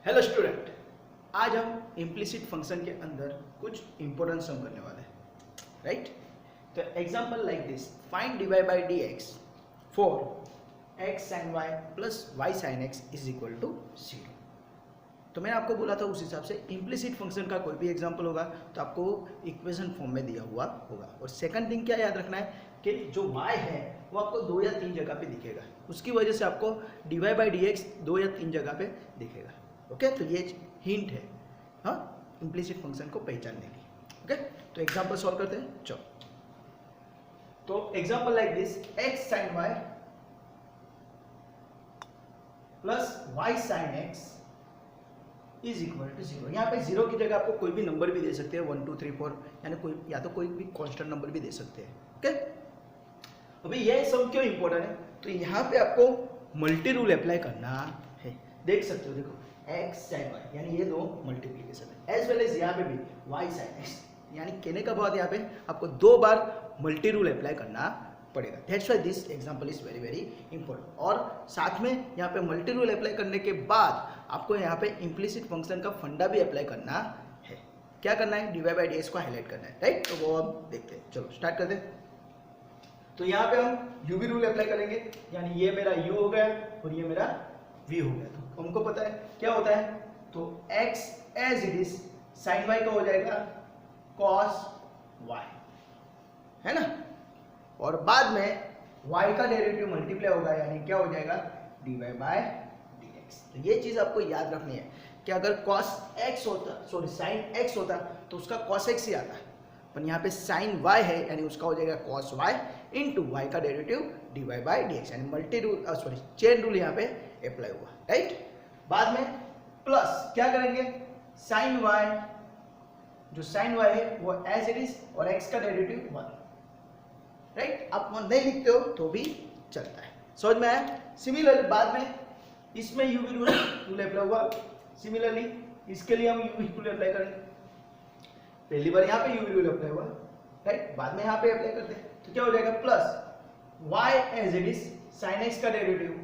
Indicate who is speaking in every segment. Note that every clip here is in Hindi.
Speaker 1: हेलो स्टूडेंट, आज हम इम्प्लिसिट फंक्शन के अंदर कुछ इंपॉर्टेंट सम करने वाले हैं, राइट। तो example like this, find dy by D x for x sine y plus y sine x is equal to 0। तो मैंने आपको बोला था उस हिसाब से इम्प्लिसिट फंक्शन का कोई भी एग्जांपल होगा तो आपको इक्वेशन फॉर्म में दिया हुआ होगा। और सेकंड थिंग क्या याद रखना है कि जो y है वो आपको 2 या 3 जगह पे दिखेगा, उसकी वजह से आपको dy बाई डी एक्स 2 या 3 जगह पे दिखेगा। ओके, तो ये हिंट है हाँ इम्प्लिसिट फंक्शन को पहचानने की। ओके, तो एग्जांपल सॉल्व करते हैं। चलो, तो example like this, x sine y plus y sine x is equal to 0। यहाँ पे 0 की जगह आपको कोई भी नंबर भी दे सकते हैं, 1 2 3 4, यानी कोई या तो कोई भी कांस्टेंट नंबर भी दे सकते हैं। ओके, अभी ये सब क्यों इंपॉर्टेंट है, तो यहाँ पे आपको मल्टी रूल अप्लाई करना है। देख सकते हो, देखो एक्स साइन वाई यानी ये दो मल्टीप्लीकेशन है, एज वेल एज यहाँ पे भी वाई साइन एक्स, यानी कहने का बाद यहाँ पे आपको 2 बार मल्टी रूल अप्लाई करना पड़ेगा। That's why this example is very very important. और साथ में यहाँ पे मल्टी रूल अप्लाई करने के बाद आपको यहाँ पे इम्प्लिसिट फंक्शन का फंडा भी अप्लाई करना है। क्या करना है, d Y by D x को हाईलाइट करना है, राइट। तो वो हम देखते हैं, चलो स्टार्ट करते हैं। तो यहाँ पे हम यू वी रूल अप्लाई करेंगे, यानी ये मेरा u हो गया और ये मेरा v हो गया। तो हमको पता है क्या होता है, तो x as it is sine y का हो जाएगा cos y, है ना। और बाद में y का डेरिवेटिव मल्टीप्लाई होगा, यानी क्या हो जाएगा dy बाय dx। तो ये चीज आपको याद रखनी है कि अगर cos x होता, सॉरी साइन x होता तो उसका cos x ही आता, पर यहाँ पे साइन y है यानी उसका हो जाएगा cos y इंटू वाई का derivative dy by D X, यानी multi rule sorry chain rule यहाँ पे अप्लाई हुआ, राइट। बाद में प्लस क्या करेंगे, साइन y, जो साइन y है वो एज इट इज और x का डेरिवेटिव 1, राइट। आप नहीं लिखते हो तो भी चलता है, समझ में आया। सिमिलरली बाद में इसमें u v रूल अप्लाई हुआ, सिमिलरली इसके लिए हम u v रूल अप्लाई करेंगे। पहली बार यहाँ पे u v रूल अप्लाई हुआ, राइट, बाद में यहाँ पे अप्लाई करते हैं तो क्या हो जाएगा, plus y as it is sine x का derivative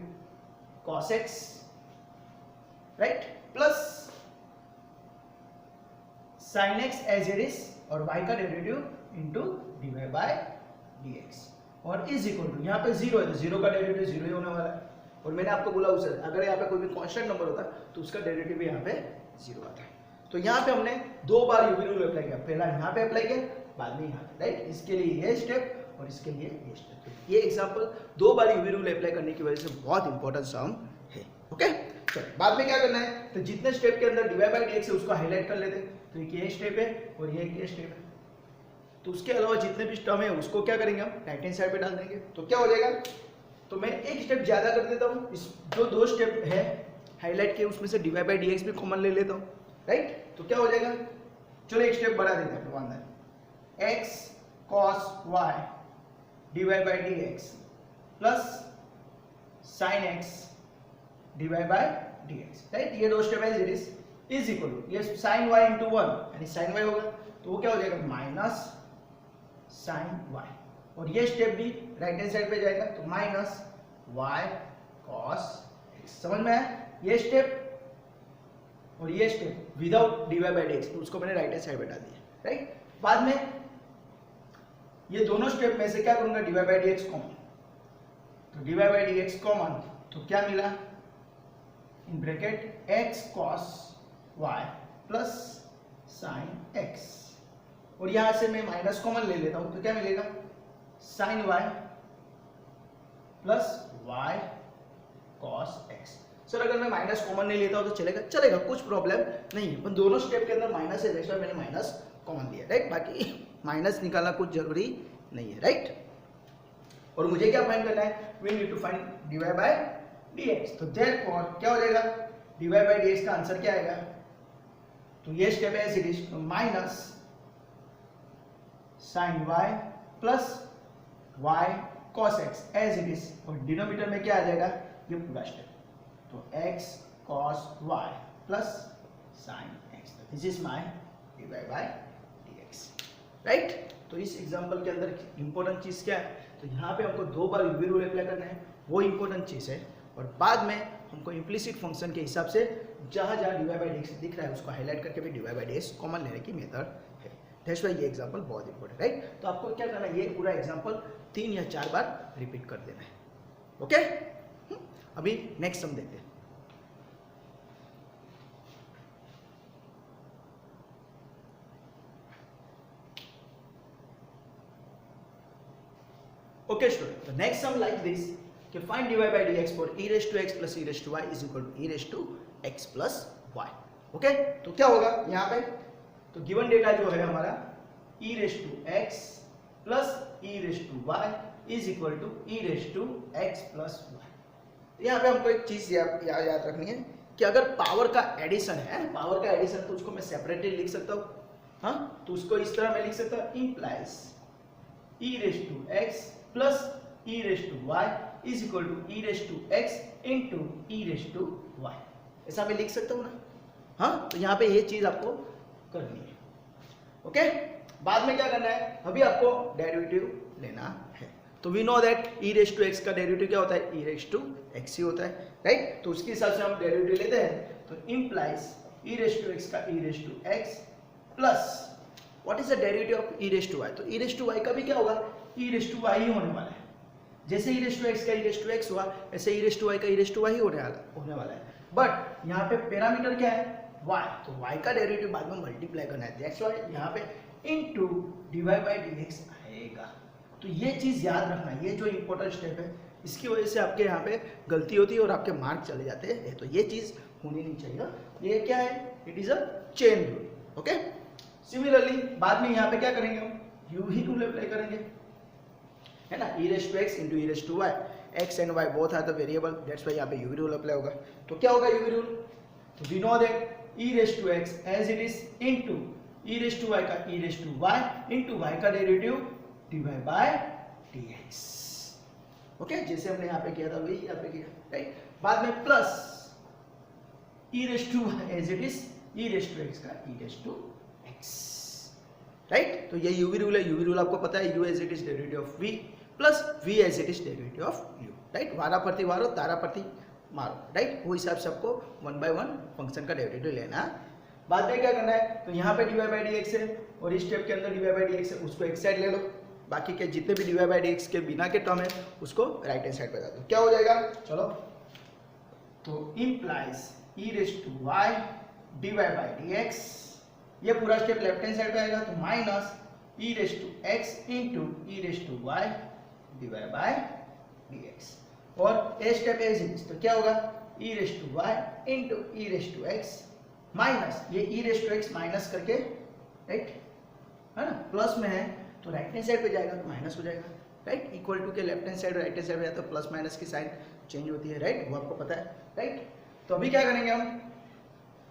Speaker 1: cos x, right, plus sine x as it is और y का derivative into dy by dx, और इज इक्वल टू यहाँ पे 0 है तो 0 का डेरिवेटिव 0 ही होने वाला है। और मैंने आपको बोला उसे अगर यहाँ पे कोई भी कांस्टेंट नंबर होता तो उसका डेरिवेटिव भी यहाँ पे 0 आता है। तो यहाँ पे हमने 2 बार यूवी रूल अप्लाई किया, पहला यहाँ पे अप्लाई किया, बाद में यहाँ पे, राइट। इसके लिए ये स्टेप और इसके लिए ये स्टेप। ये एग्जांपल 2 बार यूवी रूल अप्लाई करने की वजह से बहुत इंपॉर्टेंट सम है। ओके, चलो बाद में क्या करना है, तो जितने स्टेप के अंदर d Y by D x है उसको हाईलाइट कर लेते हैं। तो एक ये स्टेप है और ये स्टेप है, तो उसके अलावा जितने भी टर्म है उसको क्या करेंगे हम राइट हैंड साइड पे डाल देंगे। तो क्या हो जाएगा, तो मैं एक स्टेप ज्यादा कर देता हूँ, इस जो 2 स्टेप है हाईलाइट किए उसमें से d Y by D x भी कॉमन ले लेता हूँ, राइट। तो क्या हो जाएगा, चलो एक स्टेप बढ़ा देते हैं, one x cos y dy by D x plus sine x dy by D x, right. ये 2 स्टेप है इज इक्वल टू ये साइन y इंटू 1 यानी साइन y होगा, तो वो क्या हो जाएगा माइनस साइन y, और ये स्टेप भी राइट हैंड साइड पे जाएगा तो माइनस y cos x। समझ में आया, ये स्टेप और ये step without d Y by D x, तो उसको मैंने राइट हैंड साइड पे डाल दिया, राइट। बाद में ये दोनों स्टेप में से क्या करूंगा, D Y by D x common, तो D Y by D x common, तो क्या मिला in bracket x cos y plus sine x, और यहां से मैं माइनस कॉमन ले लेता हूं तो क्या मिलेगा sine y plus y cos x। Sir अगर मैं माइनस कॉमन नहीं लेता हूं तो चलेगा, चलेगा, कुछ प्रॉब्लम नहीं है, पर दोनों स्टेप के अंदर माइनस है, जैसे मैंने माइनस कॉमन लिया, राइट। बाकी माइनस निकालना कुछ जरूरी नहीं है, राइट। और मुझे क्या फाइंड करना है, we need to find dy by dx। तो देयरफॉर क्या हो जाएगा, dy बाय dx का आंसर क्या आएगा, तो ये स्टेप है एज इट इज, तो minus sine y plus y cos x as it is, और डिनोमिनेटर में क्या आ जाएगा ये पूरा स्टेप, तो x cos y plus sine x, this is my dy by dx, right. तो इस एग्जांपल के अंदर इंपॉर्टेंट चीज क्या है, तो यहाँ पे हमको 2 बार यूवी रूल अप्लाई करना है, वो इंपॉर्टेंट चीज है। और बाद में हमको इम्प्लिसिट फंक्शन के हिसाब से जहाँ जहाँ dy बाई dx दिख रहा है उसको हाईलाइट करके भी dy बाई dx कॉमन लेने की मेथड है। दैट्स व्हाई ये एग्जांपल बहुत इंपॉर्टेंट, राइट। तो आपको क्या करना है, ये पूरा एग्जांपल 3 या 4 बार रिपीट कर देना है, ओके। अभी नेक्स्ट हम देखते हैं। Okay student, the next sum like this कि find dy by dx for e raised to x plus e raised to y is equal to e raised to x plus y. Okay, तो क्या होगा यहाँ पे, तो गिवन डेटा जो है हमारा e raised to x plus e raised to y is equal to e raised to x plus y. तो यहाँ पे हमको एक चीज याद रखनी है कि अगर पावर का एडिशन है, पावर का एडिशन तो उसको मैं सेपरेटली लिख सकता हूँ, हाँ, तो उसको इस तरह मैं लिख सकता हूँ implies e raised to x plus e raised to y is equal to e raised to x into e raised to y, ऐसा मैं लिख सकता हूँ ना, हाँ। तो यहाँ पे ये चीज आपको करनी है, ओके। बाद में क्या करना है, अभी आपको डेरिवेटिव लेना है। तो we know that e raised to x का डेरिवेटिव क्या होता है, e raised to x ही होता है, राइट। तो उसके हिसाब से हम डेरिवेटिव लेते हैं, तो implies e raised to x का e raised to x plus what is the derivative of e raised to y, तो e raised to y का भी क्या होगा, e raised to y ही होने वाला है। जैसे e raised to x का e raised to x हुआ, ऐसे e raised to y का e raised to y ही होने वाला है। बट यहाँ पे पैरामीटर क्या है, y, तो y का डेरिवेटिव बाद में मल्टीप्लाई करना है, दैट्स व्हाई यहाँ पे इनटू dy बाई dx आएगा। तो ये चीज याद रखना, ये जो इंपॉर्टेंट स्टेप है, इसकी वजह से आपके यहाँ पे गलती होती है और आपके मार्क चले जाते हैं, तो ये चीज होनी नहीं चाहिए। ये क्या है, it is a chain rule, okay. Similarly बाद में यहाँ पे क्या करेंगे, हम यू ही रूल अप्लाई करेंगे, है ना, e raised to x into e raised to y, x and y both are the variable, that's why यहाँ पे u रूल अप्लाई होगा। तो क्या होगा u रूल, तो we know that e raised to x as it is into e raised to y का e raised to y into y का derivative dy by dx, okay. जैसे हमने यहाँ पे किया था वही यहाँ पे किया, राइट। बाद में plus e raised to y as it is e raised to x का e raised to x, right. तो ये यूवी रूल है, यूवी रूल आपको पता है, u as it is derivative of v plus v as it is derivative of u, right. वारा प्रति वारो तारा प्रति मारो, राइट। वो हिसाब से आपको 1 by 1 फंक्शन का डेरिवेटिव लेना है। बाद में क्या करना है, तो यहाँ पे dy by dx है और इस स्टेप के अंदर dy by dx है, उसको एक साइड ले लो, बाकी के जितने भी dy by dx के बिना के टर्म है उसको राइट हैंड साइड पे ला दो। क्या हो जाएगा, चलो, तो implies e raised to y dy by dx, ये पूरा स्टेप लेफ्ट हैंड साइड पे आएगा, तो minus e raised to x into e raised to y dy by dx, और ए स्टेप एज इज, तो क्या होगा e raised to y into e raised to x minus ये e raised to x minus करके, राइट, है ना, प्लस में है तो राइट हैंड साइड पे जाएगा तो माइनस हो जाएगा, राइट। इक्वल टू के left hand side right hand side पे जाता है, प्लस माइनस की साइन चेंज होती है, राइट, वो आपको पता है, राइट। तो अभी क्या करेंगे हम,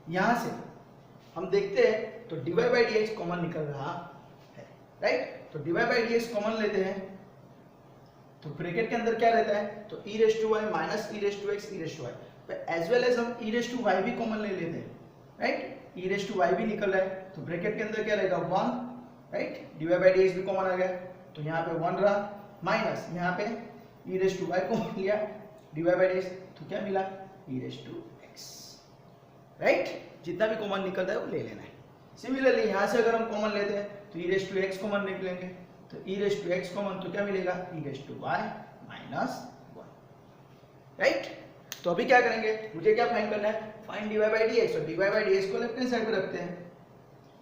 Speaker 1: यहाँ से हम देखते हैं तो dy by dx कॉमन निकल रहा है, राइट। तो dy by dx कॉमन लेते हैं, तो ब्रैकेट के अंदर क्या रहता है, तो e raised to y minus e raised to x e raised to y, as well as हम e raised to y भी कॉमन ले लेते हैं, right. e raised to y भी निकल रहा है, तो ब्रैकेट के अंदर क्या रहेगा 1, राइट, dy by dx भी कॉमन आ गया, तो यहाँ पे 1 रहा, माइनस यहाँ पे e raised to y common लिया dy by dx, तो क्या मिला e raised to x, right. जितना भी कॉमन निकलता है वो ले लेना है। सिमिलरली यहाँ से अगर हम कॉमन लेते हैं तो e raised to x common निकलेंगे, तो e raised to x common, तो क्या मिलेगा e raised to y minus 1, right. तो अभी क्या करेंगे, मुझे क्या फाइंड करना है, फाइंड dy by dx, और dy by dx को लेफ्ट हैंड साइड पे रखते हैं,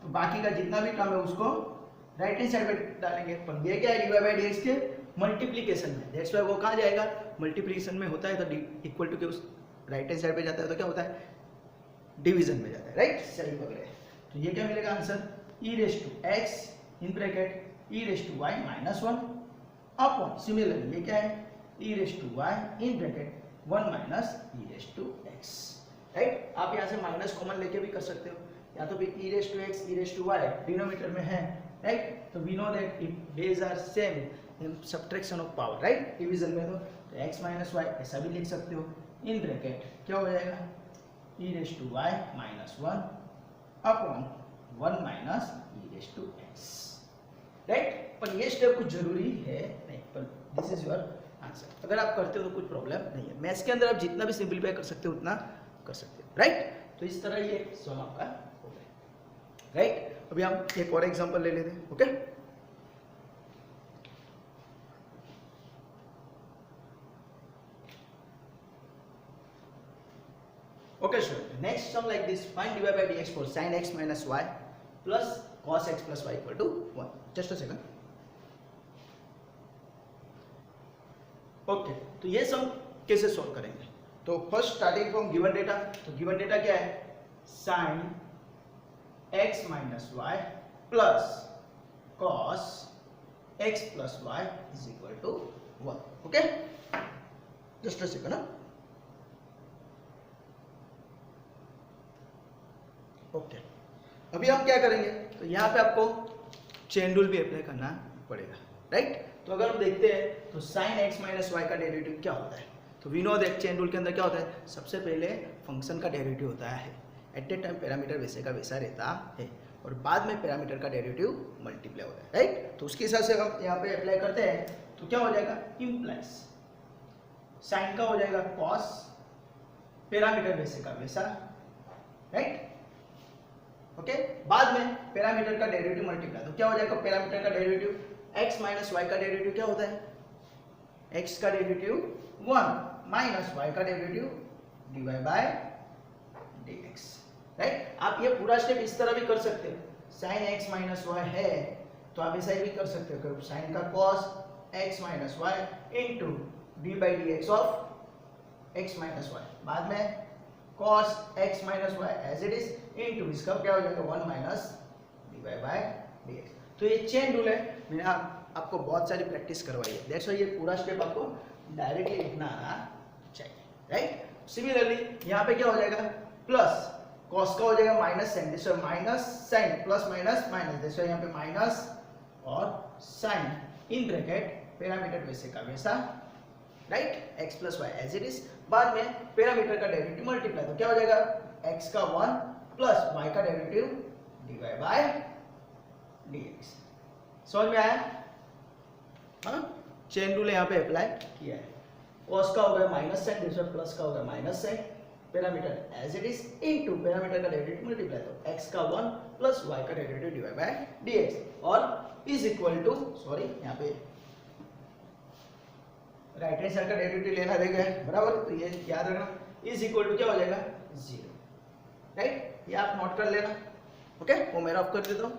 Speaker 1: तो बाकी का जितना भी टर्म है उसको राइट हैंड साइड पे डालेंगे, पर ये क्या है dy by dx के मल्टीप्लिकेशन में, दैट्स व्हाई वो कहाँ जाएगा, मल्टीप्लिकेशन में होता है तो इक्वल टू के उस राइट हैंड साइड पे जाता है तो क्या होता है, डिवीजन में जाता है, राइट, सही पकड़े। तो ये क्या मिलेगा answer, e raised to x in bracket e raised to y minus 1 upon, similarly ये क्या है e raised to y in bracket 1 minus e raised to x, right. आप यहाँ से माइनस कॉमन लेके भी कर सकते हो, या तो भी e raised to x e raised to y denominator में है, राइट। तो we know that if base are same in subtraction of power, right, division में तो x माइनस y ऐसा भी लिख सकते हो, इन ब्रैकेट क्या हो जाएगा e raised to y minus 1 upon 1 minus e raised to x, right. पर ये स्टेप कुछ जरूरी है नहीं, पर दिस इज योर आंसर। अगर आप करते हो तो कुछ प्रॉब्लम नहीं है। मैथ्स के अंदर आप जितना भी सिंपलीफाई कर सकते हो उतना कर सकते हो, राइट। तो इस तरह ये सम आपका हो गया, राइट। अभी हम एक और एग्जांपल ले लेते हैं, okay. Okay, sure. Next sum like this: find dy by dx for sin x minus y plus cos x plus y equal to 1. Just a second. Okay, तो ये सम कैसे सॉल्व करेंगे? तो first starting from given data. तो गिवन डेटा क्या है? sin x minus y plus cos x plus y is equal to 1. Okay? Just a second. Okay, अभी हम क्या करेंगे? तो यहाँ पे आपको चेन रूल भी अप्लाई करना पड़ेगा, राइट। तो अगर हम देखते हैं तो sin x माइनस वाई का डेरिवेटिव क्या होता है? तो we know that chain rule के अंदर क्या होता है? सबसे पहले फंक्शन का डेरिवेटिव होता है, एट ए टाइम पैरामीटर वैसे का वैसा रहता है, और बाद में पैरामीटर का डेरिवेटिव मल्टीप्लाई होता है, राइट। तो उसके हिसाब से हम यहाँ पे अप्लाई करते हैं तो क्या हो जाएगा? इम्प्लाइज साइन का हो जाएगा कॉस, पैरामीटर वैसे का वैसा, राइट। ओके, बाद में पैरामीटर का डेरिवेटिव मल्टीप्लाई, तो क्या हो जाएगा? पैरामीटर का डेरिवेटिव x माइनस वाई का डेरिवेटिव क्या होता है? x का डेरिवेटिव 1 माइनस y का derivative dy by dx, right. आप ये पूरा स्टेप इस तरह भी कर सकते हो। sin x माइनस वाई है तो आप ऐसा ही भी कर सकते हो, साइन का cos x minus y into d by D x of x minus y, बाद में cos x minus y as it is into इसका क्या हो जाएगा? 1 minus d y by d x. तो ये चेन रूल है, मैंने आपको बहुत सारी प्रैक्टिस करवाई है, दैट्स व्हाई ये पूरा स्टेप आपको डायरेक्टली लिखना आना चाहिए, राइट। सिमिलरली यहाँ पे क्या हो जाएगा? प्लस cos का हो जाएगा minus sine, this minus sine plus minus minus, this यहाँ पे माइनस और साइन इन ब्रैकेट पैरामीटर वैसे का वैसा, right, x plus y as it is, बाद में पैरामीटर का डेरिवेटिव मल्टीप्लाई, तो क्या हो जाएगा? x का 1 प्लस y का डेरिवेटिव dy बाय dx। समझ में आया? हाँ, चेन रूल यहाँ पे अप्लाई किया है। cos का हो गया माइनस साइन, दूसरा प्लस का हो गया minus sine, parameter as it is into parameter का डेरिवेटिव मल्टीप्लाई, तो x का 1 प्लस y का डेरिवेटिव dy बाय dx और इज इक्वल टू, सॉरी यहाँ पे राइट हैंड साइड का डेरिवेटिव लेना रहेगा, बराबर। तो ये याद रखना, इज इक्वल टू क्या हो जाएगा? 0, राइट। ये आप नोट कर लेना, ओके। वो मैं ऑफ कर देता हूँ।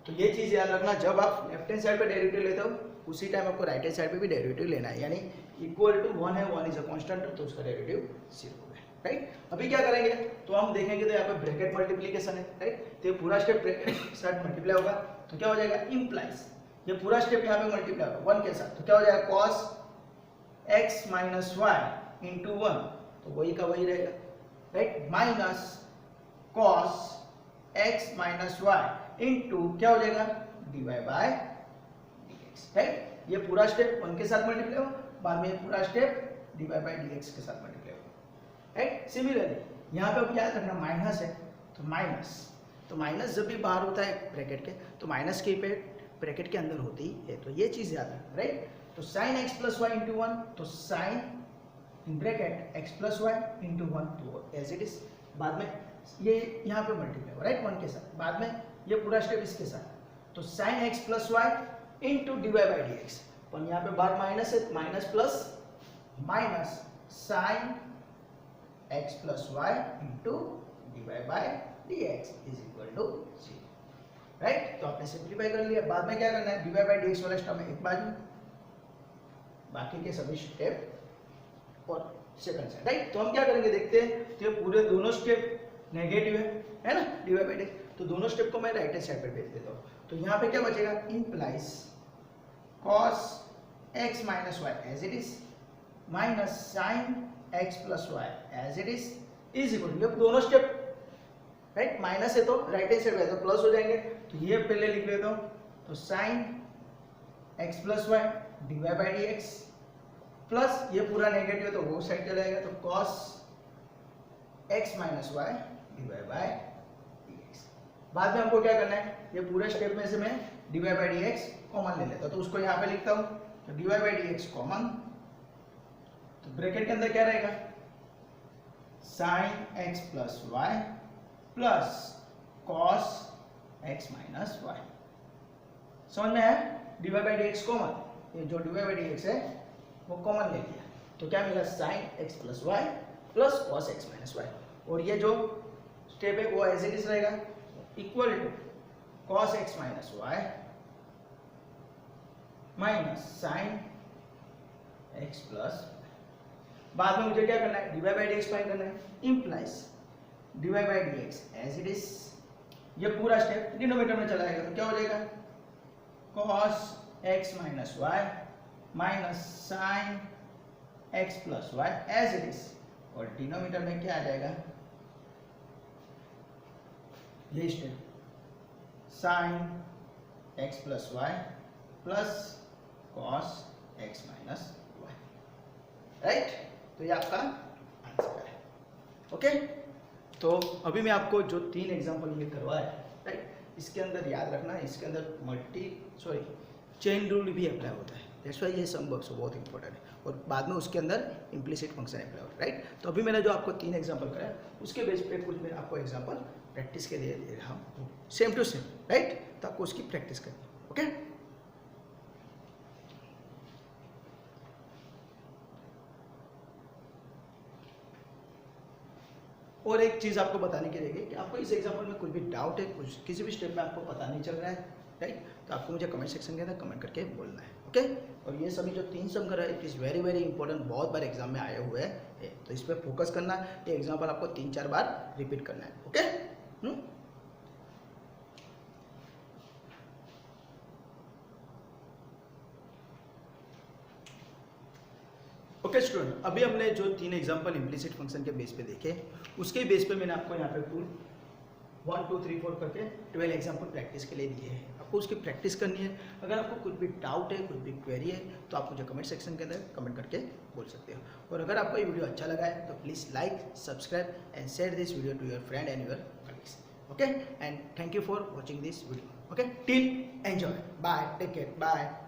Speaker 1: तो ये चीज याद रखना, जब आप लेफ्ट हैंड साइड पे डेरिवेटिव लेते हो उसी टाइम आपको राइट हैंड साइड पे भी डेरिवेटिव लेना है, यानी इक्वल टू 1 है, 1 इज अ कांस्टेंट, तो उसका डेरिवेटिव 0 होगा, राइट। अभी क्या करेंगे? तो हम देखेंगे तो यहाँ पे ब्रैकेट मल्टीप्लिकेशन है, राइट। तो ये पूरा स्टेप ब्रैकेट के साथ मल्टीप्लाई होगा, तो क्या हो जाएगा? इम्प्लाइज, ये पूरा स्टेप यहाँ पे मल्टीप्लाई होगा 1 के साथ, तो क्या हो जाएगा? cos x minus y into 1, तो वही का वही रहेगा, right, minus cos x minus y into क्या हो जाएगा? dy by dx, right. ये पूरा स्टेप 1 के साथ मल्टीप्लाई होगा, बाद में ये पूरा स्टेप dy बाय dx के साथ मल्टीप्लाई होगा, राइट। सिमिलरली यहाँ पे अब याद रखना माइनस है, तो माइनस जब भी बाहर होता है ब्रैकेट के, तो माइनस के इफेक्ट ब्रैकेट के अंदर होती है, तो ये चीज याद रखना, राइट। तो sin x plus y into 1, तो sin in bracket x plus y into 1, तो एज इट इज, बाद में ये यहाँ पे मल्टीप्लाई होगा, राइट, 1 के साथ, बाद में ये पूरा स्टेप इसके साथ, तो sin x plus y into d Y by D x, पर यहाँ पे बार माइनस है, minus plus minus sin x plus y into d Y by D x is equal to 0, right. तो आपने सिंप्लीफाई कर लिया, बाद में क्या करना है? dy बाई dx वाला स्टेप में एक बाजू, बाकी के सभी स्टेप और सेकंड साइड, राइट। तो हम क्या करेंगे देखते हैं, तो ये पूरे दोनों स्टेप नेगेटिव है ना, dy बाई dx, तो दोनों स्टेप को मैं राइट हैंड साइड पे भेज देता हूँ, तो यहाँ पे क्या बचेगा? Implies cos x minus y as it is minus sin x plus y as it is equal to, दोनों स्टेप, राइट, माइनस है तो राइट हैंड साइड पे तो प्लस हो जाएंगे, तो ये पहले लिख लेता हूँ, तो sin x plus y d Y by D x plus ये पूरा नेगेटिव है तो वो साइड चला जाएगा, तो cos x minus y d Y by D x. बाद में हमको क्या करना है? ये पूरे स्टेप में से मैं dy by D x common ले लेता हूँ, तो उसको यहाँ पे लिखता हूँ, तो dy by D x common, तो ब्रैकेट के अंदर क्या रहेगा, sine x plus y plus cos x minus y. समझ में है, dy by D x common, ये जो dy बाई डी एक्स है वो कॉमन ले लिया, तो क्या मिला, sine x plus y plus cos x minus y, और ये जो स्टेप है वो एज इट इज रहेगा, equal to cos x minus y minus sine x plus, बाद में मुझे क्या करना है, dy by D x find करना है, implies dy by D x as it is, ये पूरा स्टेप डिनोमिनेटर में चला जाएगा, तो क्या हो जाएगा, cos x minus y minus sine x plus y as it is, और डिनोमिनेटर में क्या आ जाएगा, ये step sine x plus y plus cos x minus y, right. तो ये आपका आंसर है, ओके। तो अभी मैं आपको जो 3 एग्जांपल ये करवाया, राइट, इसके अंदर याद रखना, इसके अंदर चेन रूल भी अप्लाई होता है, दैट्स व्हाई ये सम वर्क्स बहुत इंपॉर्टेंट है, और बाद में उसके अंदर इम्प्लिसिट फंक्शन अप्लाई होता है, राइट। तो अभी मैंने जो आपको 3 एग्जांपल कराया, उसके बेस पे कुछ मैं आपको एग्जांपल प्रैक्टिस के लिए दे रहा हूँ, सेम टू सेम, राइट, तो आपको उसकी प्रैक्टिस करनी है, ओके। और एक चीज़ आपको बताने की रहेगी कि आपको इस एग्जाम्पल में कुछ भी डाउट है, कुछ किसी भी स्टेप में आपको पता नहीं चल रहा है, राइट, तो आपको मुझे कमेंट सेक्शन के अंदर कमेंट करके बोलना है, ओके। और ये सभी जो 3 सम कर रहा है, it is very very important, बहुत बार एग्जाम में आए हुए हैं, तो इस पर फोकस करना है, ये एग्जाम्पल आपको 3-4 बार रिपीट करना है, ओके। ओके स्टूडेंट, अभी हमने जो 3 एग्जांपल इम्प्लिसिट फंक्शन के बेस पे देखे, उसके बेस पे मैंने आपको यहाँ पे टूल 1 2 3 4 करके 12 एग्जांपल प्रैक्टिस के लिए दिए हैं, आपको उसकी प्रैक्टिस करनी है। अगर आपको कुछ भी डाउट है, कुछ भी क्वेरी है, तो आप मुझे कमेंट सेक्शन के अंदर कमेंट करके बोल सकते हो। और अगर आपको ये वीडियो अच्छा लगा है तो please like, subscribe and share this video to your friend and your colleagues, okay. And thank you for watching this video, okay. Till enjoy, bye, take care, bye.